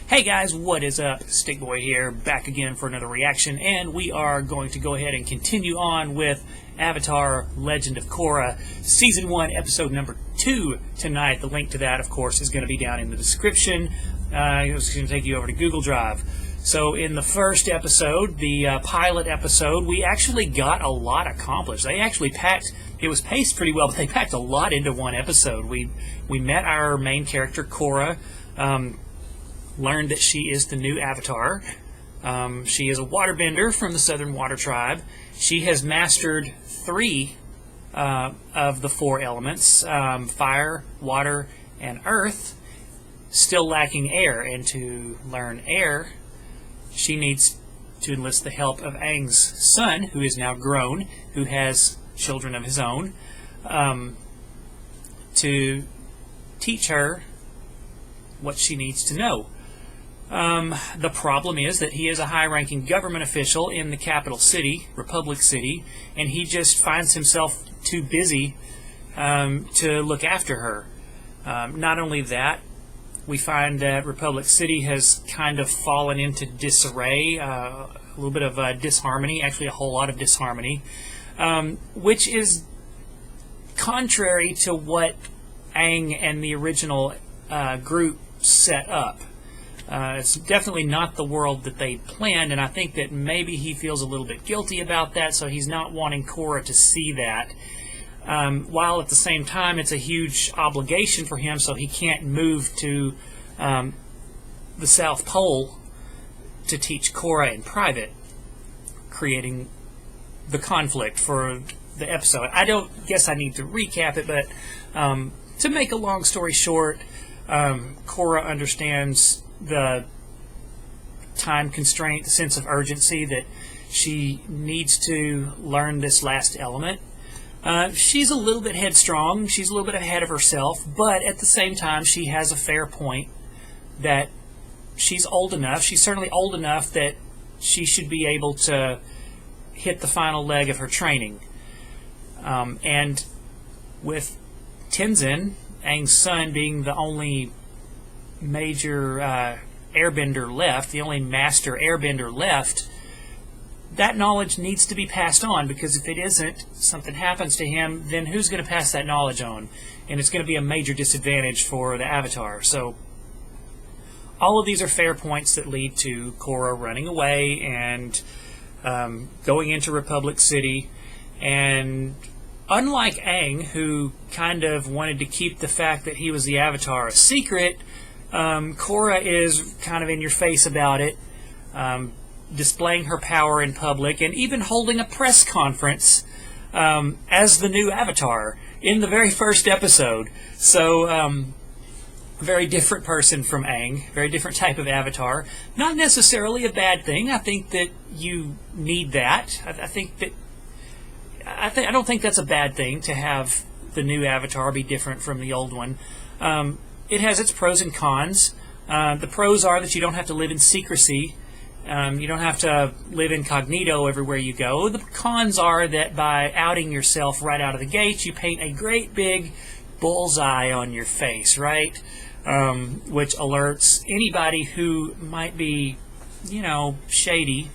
Hey guys, what is up? Stickboy here, back again for another reaction, and we are going to go ahead and continue on with Avatar Legend of Korra, Season 1, Episode number 2 tonight. The link to that, of course, is going to be down in the description. It's going to take you over to Google Drive. So in the first episode, the pilot episode, we actually got a lot accomplished. They actually it was paced pretty well, but they packed a lot into one episode. We met our main character, Korra, learned that she is the new Avatar. She is a waterbender from the Southern Water Tribe. She has mastered 3 of the 4 elements, fire, water, and earth, still lacking air. And to learn air, she needs to enlist the help of Aang's son, who is now grown, who has children of his own, to teach her what she needs to know. The problem is that he is a high-ranking government official in the capital city, Republic City, and he just finds himself too busy to look after her. Not only that, we find that Republic City has kind of fallen into disarray, a little bit of disharmony, actually a whole lot of disharmony, which is contrary to what Aang and the original group set up. It's definitely not the world that they planned, and I think that maybe he feels a little bit guilty about that, so he's not wanting Korra to see that. While at the same time it's a huge obligation for him, so he can't move to the South Pole to teach Korra in private, creating the conflict for the episode. I don't guess I need to recap it, but to make a long story short, Korra understands the time constraint, the sense of urgency that she needs to learn this last element. She's a little bit headstrong, she's a little bit ahead of herself, but at the same time she has a fair point that she's old enough, she's certainly old enough that she should be able to hit the final leg of her training. And with Tenzin, Aang's son, being the only major airbender left, the only master airbender left, that knowledge needs to be passed on, because if it isn't, something happens to him, then who's going to pass that knowledge on? And it's going to be a major disadvantage for the Avatar. So all of these are fair points that lead to Korra running away and going into Republic City. And unlike Aang, who kind of wanted to keep the fact that he was the Avatar a secret, Korra is kind of in your face about it, displaying her power in public, and even holding a press conference as the new Avatar in the very first episode. So, very different person from Aang, very different type of Avatar. Not necessarily a bad thing. I think that you need that. I don't think that's a bad thing to have the new Avatar be different from the old one. It has its pros and cons. The pros are that you don't have to live in secrecy. You don't have to live incognito everywhere you go. The cons are that by outing yourself right out of the gate, you paint a great big bullseye on your face, right? Which alerts anybody who might be, shady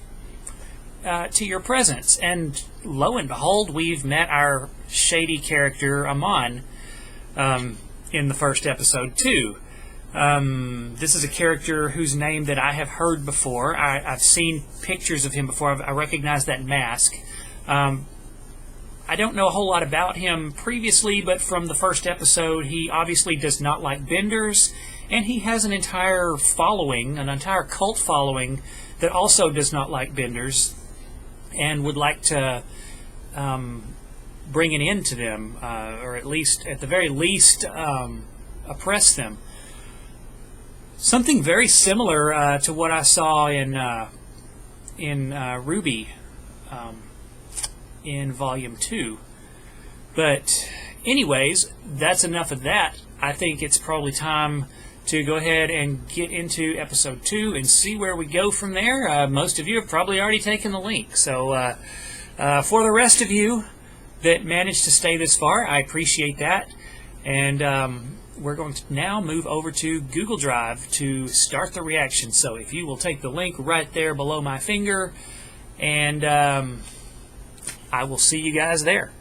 to your presence. And lo and behold, we've met our shady character, Amon, in the first episode, too. This is a character whose name that I have heard before. I've seen pictures of him before. I recognize that mask. I don't know a whole lot about him previously, but from the first episode, he obviously does not like benders, and he has an entire following, an entire cult following, that also does not like benders, and would like to bring an end to them, or at the very least, oppress them. Something very similar to what I saw in Ruby in Volume 2. But anyways, that's enough of that. I think it's probably time to go ahead and get into Episode 2 and see where we go from there. Most of you have probably already taken the link. So for the rest of you that managed to stay this far, I appreciate that. And we're going to now move over to Google Drive to start the reaction. So if you will take the link right there below my finger, and I will see you guys there.